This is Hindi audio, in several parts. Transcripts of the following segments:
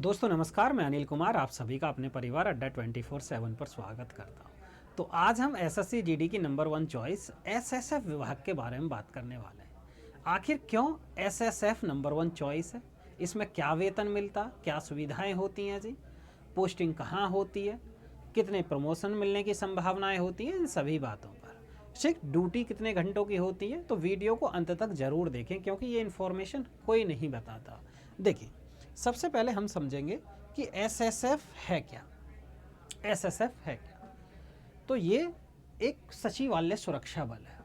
दोस्तों नमस्कार, मैं अनिल कुमार आप सभी का अपने परिवार अड्डा 24/7 पर स्वागत करता हूं। तो आज हम एसएससी जीडी की नंबर 1 चॉइस एसएसएफ विभाग के बारे में बात करने वाले हैं। आखिर क्यों एसएसएफ नंबर 1 चॉइस है, इसमें क्या वेतन मिलता, क्या सुविधाएं होती हैं जी, पोस्टिंग कहाँ होती है, कितने प्रमोशन मिलने की संभावनाएं होती हैं, इन सभी बातों पर। सिर्फ ड्यूटी कितने घंटों की होती है, तो वीडियो को अंत तक जरूर देखें क्योंकि ये इन्फॉर्मेशन कोई नहीं बताता। देखिए, सबसे पहले हम समझेंगे कि एसएसएफ है क्या। एसएसएफ है क्या? तो ये एक सचिवालय सुरक्षा बल है।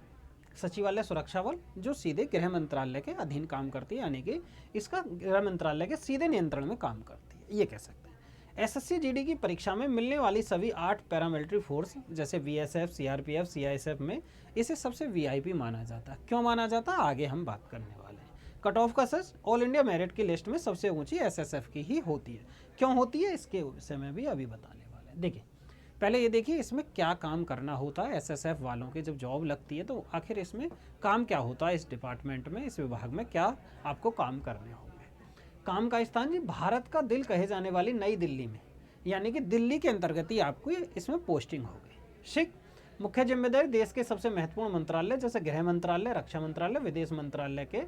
सचिवालय सुरक्षा बल जो सीधे गृह मंत्रालय के अधीन काम करती है, यानी कि इसका गृह मंत्रालय के सीधे नियंत्रण में काम करती है, ये कह सकते हैं। एसएससी जीडी की परीक्षा में मिलने वाली सभी 8 पैरामिलिट्री फोर्स जैसे बीएसएफ, सीआरपीएफ, सीआईएसएफ में इसे सबसे वीआईपी माना जाता है। क्यों माना जाता है, आगे हम बात करने वाले हैं। कट ऑफ का सच ऑल इंडिया मेरिट की लिस्ट में सबसे ऊंची एसएसएफ की ही होती है। क्यों होती है, इसके विषय में भी अभी बताने वाले हैं। देखिए, पहले ये देखिए इसमें क्या काम करना होता है। एसएसएफ वालों के जब जॉब लगती है तो आखिर इसमें काम क्या होता है, इस डिपार्टमेंट में, इस विभाग में क्या आपको काम करने होंगे। काम का स्थान जी भारत का दिल कहे जाने वाली नई दिल्ली में, यानी कि दिल्ली के अंतर्गत ही आपको इसमें पोस्टिंग होगी। ठीक, मुख्य जिम्मेदारी देश के सबसे महत्वपूर्ण मंत्रालय जैसे गृह मंत्रालय, रक्षा मंत्रालय, विदेश मंत्रालय के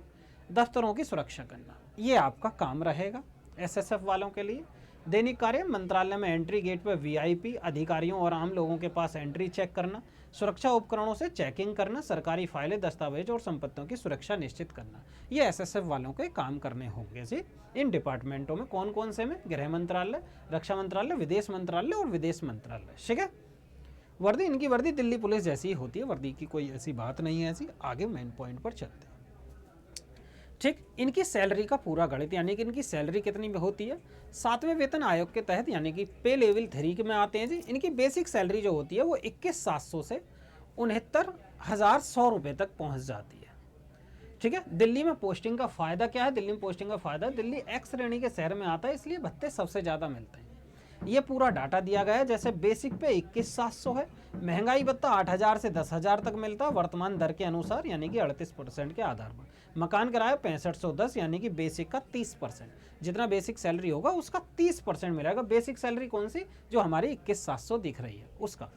दफ्तरों की सुरक्षा करना, ये आपका काम रहेगा एसएसएफ वालों के लिए। दैनिक कार्य मंत्रालय में एंट्री गेट पर वीआईपी अधिकारियों और आम लोगों के पास एंट्री चेक करना, सुरक्षा उपकरणों से चेकिंग करना, सरकारी फाइलें, दस्तावेज और संपत्तियों की सुरक्षा निश्चित करना, ये एसएसएफ वालों के काम करने होंगे जी। इन डिपार्टमेंटों में कौन कौन से में, गृह मंत्रालय, रक्षा मंत्रालय, विदेश मंत्रालय और विदेश मंत्रालय। ठीक है, वर्दी, इनकी वर्दी दिल्ली पुलिस जैसी ही होती है, वर्दी की कोई ऐसी बात नहीं है ऐसी। आगे मेन पॉइंट पर चलते हैं। ठीक, इनकी सैलरी का पूरा गणित, यानी कि इनकी सैलरी कितनी होती है। 7वें वेतन आयोग के तहत यानी कि पे लेवल 3 में आते हैं जी। इनकी बेसिक सैलरी जो होती है वो 21,700 से 69,100 रुपये तक पहुंच जाती है। ठीक है, दिल्ली में पोस्टिंग का फायदा क्या है, दिल्ली में पोस्टिंग का फायदा, दिल्ली एक्स श्रेणी के शहर में आता है इसलिए भत्ते सबसे ज़्यादा मिलते हैं। ये पूरा डाटा दिया गया है, जैसे बेसिक पे 21,700 है, महंगाई भत्ता 8,000 से 10,000 तक मिलता है वर्तमान दर के अनुसार, यानी कि 38% के आधार पर। मकान किराया 6510, यानी कि बेसिक का 30%, जितना बेसिक सैलरी होगा उसका 30% मिलेगा। बेसिक सैलरी कौन सी, जो हमारी 21,700 दिख रही है उसका।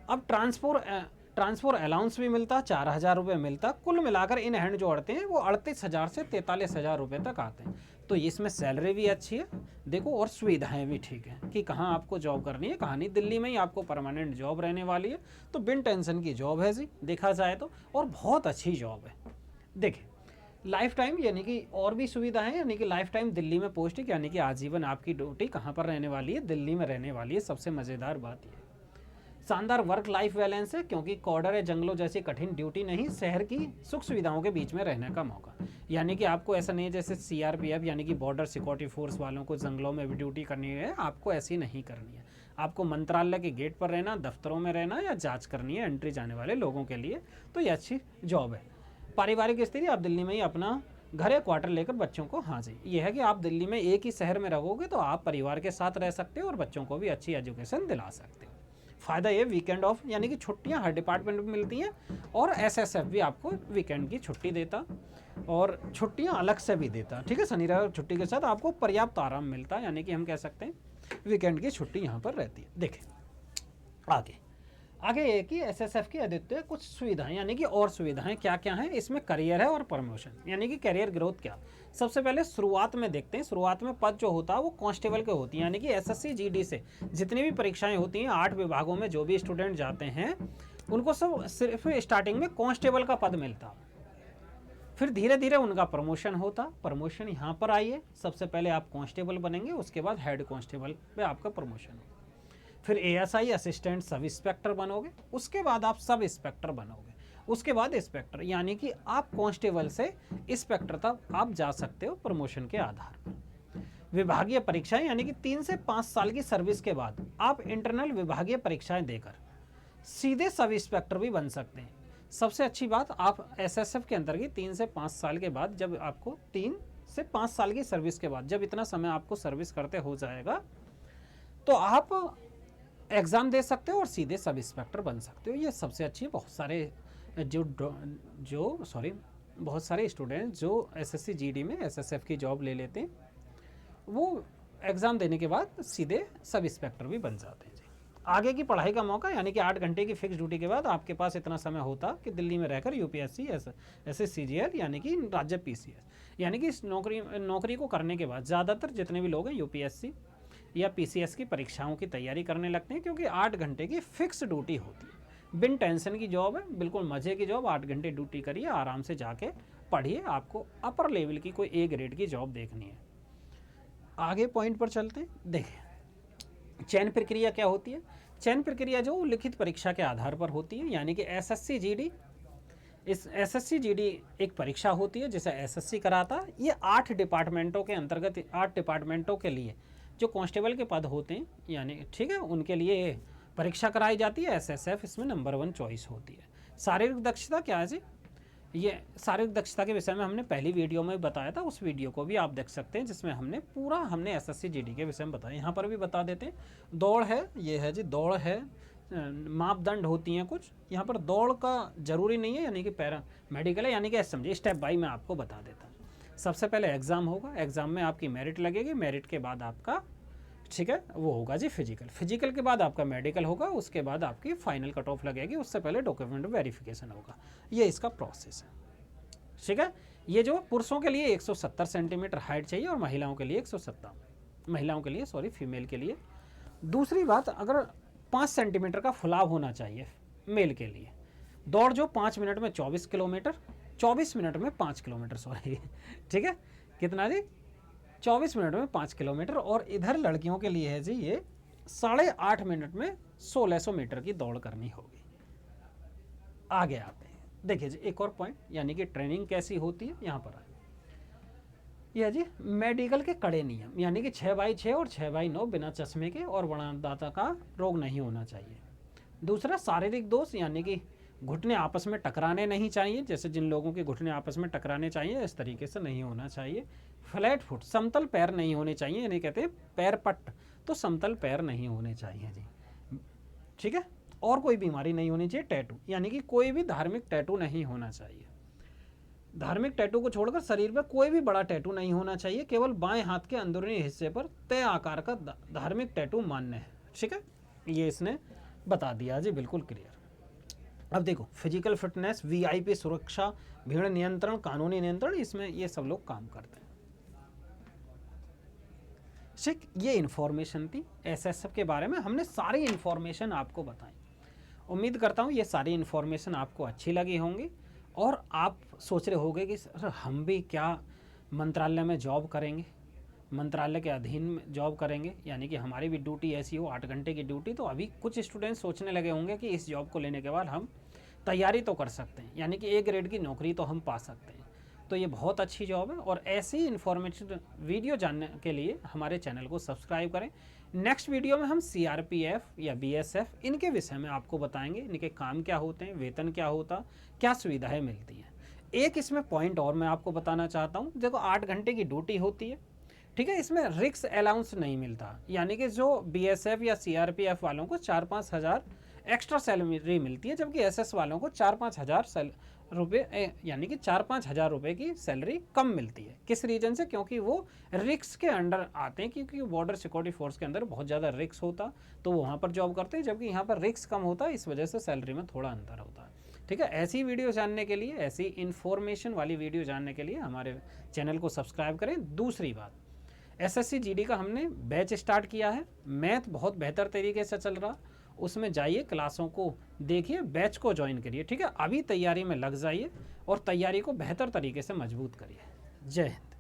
अब ट्रांसपोर्ट अलाउंस भी मिलता, 4,000 रुपये मिलता। कुल मिलाकर इन हैंड जो अड़ते हैं वो 38,000 से 43,000 रुपये तक आते हैं। तो इसमें सैलरी भी अच्छी है देखो, और सुविधाएं भी ठीक है कि कहाँ आपको जॉब करनी है, कहाँ नहीं। दिल्ली में ही आपको परमानेंट जॉब रहने वाली है, तो बिन टेंशन की जॉब है जी देखा जाए तो, और बहुत अच्छी जॉब है। देखिए, लाइफ टाइम यानी कि और भी सुविधाएं, यानी कि लाइफ टाइम दिल्ली में पोस्टिंग, यानी कि आजीवन आपकी ड्यूटी कहाँ पर रहने वाली है, दिल्ली में रहने वाली है। सबसे मज़ेदार बात यह है। शानदार वर्क लाइफ बैलेंस है, क्योंकि कॉर्डर या जंगलों जैसी कठिन ड्यूटी नहीं, शहर की सुख सुविधाओं के बीच में रहने का मौका। यानी कि आपको ऐसा नहीं है जैसे सीआरपीएफ यानी कि बॉर्डर सिक्योरिटी फोर्स वालों को जंगलों में भी ड्यूटी करनी है, आपको ऐसी नहीं करनी है। आपको मंत्रालय के गेट पर रहना, दफ्तरों में रहना, या जाँच करनी है एंट्री जाने वाले लोगों के लिए, तो ये अच्छी जॉब है। पारिवारिक स्थिति, आप दिल्ली में ही अपना घर या क्वार्टर लेकर बच्चों को, हाँ जी, ये है कि आप दिल्ली में एक ही शहर में रहोगे तो आप परिवार के साथ रह सकते हो और बच्चों को भी अच्छी एजुकेशन दिला सकते हो। फ़ायदा ये वीकेंड ऑफ, यानी कि छुट्टियां हर डिपार्टमेंट में मिलती हैं, और एसएसएफ भी आपको वीकेंड की छुट्टी देता और छुट्टियां अलग से भी देता। ठीक है, शनि रविवार छुट्टी के साथ आपको पर्याप्त आराम मिलता है, यानी कि हम कह सकते हैं वीकेंड की छुट्टी यहाँ पर रहती है। देखें आगे आगे ये कि एसएसएफ की अद्वितीय कुछ सुविधाएं, यानी कि और सुविधाएं क्या क्या हैं। इसमें करियर है और प्रमोशन, यानी कि करियर ग्रोथ क्या। सबसे पहले शुरुआत में देखते हैं। शुरुआत में पद जो होता है वो कांस्टेबल के होती है, यानी कि एसएससी जीडी से जितनी भी परीक्षाएं होती हैं 8 विभागों में जो भी स्टूडेंट जाते हैं उनको सब सिर्फ स्टार्टिंग में कांस्टेबल का पद मिलता, फिर धीरे धीरे उनका प्रमोशन होता। प्रमोशन यहाँ पर आइए, सबसे पहले आप कांस्टेबल बनेंगे, उसके बाद हेड कांस्टेबल पे आपका प्रमोशन होगा, फिर एएसआई असिस्टेंट सब इंस्पेक्टर बनोगे, उसके बाद आप सब इंस्पेक्टर बनोगे, उसके बाद इंस्पेक्टर, यानी कि आप कांस्टेबल से इंस्पेक्टर तक आप जा सकते हो प्रमोशन के आधार पर। विभागीय परीक्षाएं, यानी कि 3 से 5 साल की सर्विस के बाद आप इंटरनल विभागीय परीक्षाएं देकर सीधे सब इंस्पेक्टर भी बन सकते हैं। सबसे अच्छी बात, आप एसएसएफ के अंतर्गत 3 से 5 साल के बाद, जब आपको 3 से 5 साल की सर्विस के बाद, जब इतना समय आपको सर्विस करते हो जाएगा तो आप एग्ज़ाम दे सकते हो और सीधे सब इंस्पेक्टर बन सकते हो। ये सबसे अच्छी है। बहुत सारे स्टूडेंट जो एसएससी जीडी में एसएसएफ की जॉब ले लेते हैं वो एग्ज़ाम देने के बाद सीधे सब इंस्पेक्टर भी बन जाते हैं जी। आगे की पढ़ाई का मौका यानी कि 8 घंटे की फिक्स ड्यूटी के बाद आपके पास इतना समय होता कि दिल्ली में रहकर यूपीएससी SSCGL यानी कि राज्य PCS यानी कि इस नौकरी को करने के बाद ज़्यादातर जितने भी लोग हैं यूपीएससी या PCS की परीक्षाओं की तैयारी करने लगते हैं, क्योंकि 8 घंटे की फिक्स ड्यूटी होती है। बिन टेंशन की जॉब है, बिल्कुल मज़े की जॉब। 8 घंटे ड्यूटी करिए, आराम से जाके पढ़िए, आपको अपर लेवल की कोई A ग्रेड की जॉब देखनी है। आगे पॉइंट पर चलते हैं। देखिए चयन प्रक्रिया क्या होती है। चयन प्रक्रिया जो लिखित परीक्षा के आधार पर होती है, यानी कि SSC-GD। इस SSC-GD एक परीक्षा होती है जिसे SSC कराता है। ये 8 डिपार्टमेंटों के अंतर्गत 8 डिपार्टमेंटों के लिए जो कांस्टेबल के पद होते हैं, यानी ठीक है, उनके लिए परीक्षा कराई जाती है। SSF इसमें नंबर 1 चॉइस होती है। शारीरिक दक्षता क्या है जी, ये शारीरिक दक्षता के विषय में हमने पहली वीडियो में बताया था, उस वीडियो को भी आप देख सकते हैं जिसमें हमने SSC-GD के विषय में बताया। यहाँ पर भी बता देते हैं। दौड़ है, ये है जी दौड़ है, मापदंड होती हैं कुछ। यहाँ पर दौड़ का जरूरी नहीं है, यानी कि पैरा मेडिकल है, यानी कि समझिए स्टेप बाय मैं आपको बता देता हूँ। सबसे पहले एग्ज़ाम होगा, एग्ज़ाम में आपकी मेरिट लगेगी, मेरिट के बाद आपका ठीक है वो होगा जी फिजिकल के बाद आपका मेडिकल होगा, उसके बाद आपकी फाइनल कट ऑफ लगेगी, उससे पहले डॉक्यूमेंट वेरिफिकेशन होगा। ये इसका प्रोसेस है, ठीक है। ये जो पुरुषों के लिए 170 सेंटीमीटर हाइट चाहिए और महिलाओं के लिए 170, महिलाओं के लिए सॉरी फीमेल के लिए। दूसरी बात, अगर 5 सेंटीमीटर का फुलाव होना चाहिए मेल के लिए। दौड़ जो 5 मिनट में 24 किलोमीटर, 24 मिनट में 5 किलोमीटर सॉरी ठीक है, कितना जी 24 मिनट में 5 किलोमीटर। और इधर लड़कियों के लिए है जी ये 8.5 मिनट में 1600 मीटर की दौड़ करनी होगी। आगे आते हैं, देखिए जी एक और पॉइंट, यानी कि ट्रेनिंग कैसी होती है। यहाँ पर यह जी मेडिकल के कड़े नियम, यानी कि 6/6 और 6/9 बिना चश्मे के और वर्णदाता का रोग नहीं होना चाहिए। दूसरा शारीरिक दोष, यानी कि घुटने आपस में टकराने नहीं चाहिए, जैसे जिन लोगों के घुटने आपस में टकराने चाहिए इस तरीके से नहीं होना चाहिए। फ्लैट फुट, समतल पैर नहीं होने चाहिए, यानी कहते हैं पैर पट्ट, तो समतल पैर नहीं होने चाहिए जी, ठीक है। और कोई बीमारी नहीं होनी चाहिए। टैटू, यानी कि कोई भी धार्मिक टैटू नहीं होना चाहिए। धार्मिक टैटू को छोड़कर शरीर पर कोई भी बड़ा टैटू नहीं होना चाहिए। केवल बाएं हाथ के अंदरूनी हिस्से पर तय आकार का धार्मिक टैटू मान्य है, ठीक है। ये इसने बता दिया जी, बिल्कुल क्लियर। अब देखो फिजिकल फिटनेस, VIP सुरक्षा, भीड़ नियंत्रण, कानूनी नियंत्रण, इसमें ये सब लोग काम करते हैं। ठीक, ये इन्फॉर्मेशन थी SSF के बारे में, हमने सारी इन्फॉर्मेशन आपको बताई। उम्मीद करता हूँ ये सारी इन्फॉर्मेशन आपको अच्छी लगी होंगी और आप सोच रहे होंगे कि सर हम भी क्या मंत्रालय में जॉब करेंगे, मंत्रालय के अधीन में जॉब करेंगे, यानी कि हमारी भी ड्यूटी ऐसी हो 8 घंटे की ड्यूटी। तो अभी कुछ स्टूडेंट सोचने लगे होंगे कि इस जॉब को लेने के बाद हम तैयारी तो कर सकते हैं, यानी कि A ग्रेड की नौकरी तो हम पा सकते हैं। तो ये बहुत अच्छी जॉब है और ऐसी इन्फॉर्मेटिव वीडियो जानने के लिए हमारे चैनल को सब्सक्राइब करें। नेक्स्ट वीडियो में हम CRPF या BSF इनके विषय में आपको बताएंगे, इनके काम क्या होते हैं, वेतन क्या होता, क्या सुविधाएँ मिलती हैं। एक इसमें पॉइंट और मैं आपको बताना चाहता हूँ, देखो 8 घंटे की ड्यूटी होती है, ठीक है। इसमें रिक्स अलाउंस नहीं मिलता, यानी कि जो BSF या CRPF वालों को 4-5 हज़ार एक्स्ट्रा सैलरी मिलती है, जबकि SS वालों को 4-5 हज़ार रुपये, यानी कि 4-5 हज़ार रुपये की सैलरी कम मिलती है। किस रीज़न से? क्योंकि वो रिक्स के अंडर आते हैं, क्योंकि बॉर्डर सिक्योरिटी फोर्स के अंदर बहुत ज़्यादा रिक्स होता, तो वो वहाँ पर जॉब करते हैं, जबकि यहाँ पर रिक्स कम होता है, इस वजह से सैलरी में थोड़ा अंतर होता है, ठीक है। ऐसी वीडियो जानने के लिए, ऐसी इन्फॉर्मेशन वाली वीडियो जानने के लिए हमारे चैनल को सब्सक्राइब करें। दूसरी बात, SSC-GD का हमने बैच स्टार्ट किया है, मैथ बहुत बेहतर तरीके से चल रहा, उसमें जाइए, क्लासों को देखिए, बैच को ज्वाइन करिए, ठीक है। अभी तैयारी में लग जाइए और तैयारी को बेहतर तरीके से मजबूत करिए। जय हिंद।